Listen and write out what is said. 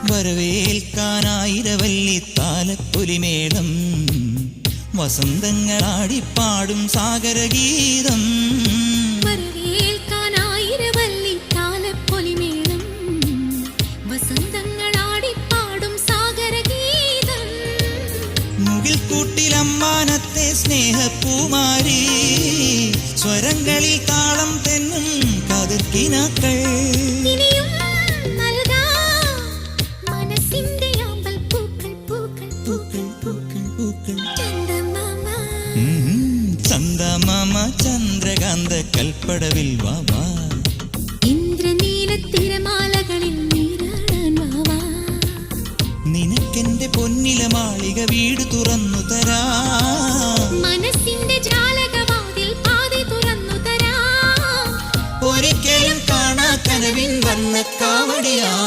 വരവേൽക്കാനായിരവല്ലി താലപ്പൊലിമേളം വസന്തങ്ങളാടിപ്പാടും സാഗരഗീതം വരവേൽക്കാനായിരവല്ലി താലപ്പൊലിമേളം വസന്തങ്ങളാടിപ്പാടും സാഗരഗീതം മുകിൽക്കൂട്ടിലമ്മാനത്തെ സ്നേഹപ്പൂമാരി സ്വരങ്ങളിൽ താളം തെന്നും കതിർക്കിനാക്കൾ ചന്ദമാമ ചന്ദ്രകാന്ത കൽപ്പടവിൽ വാ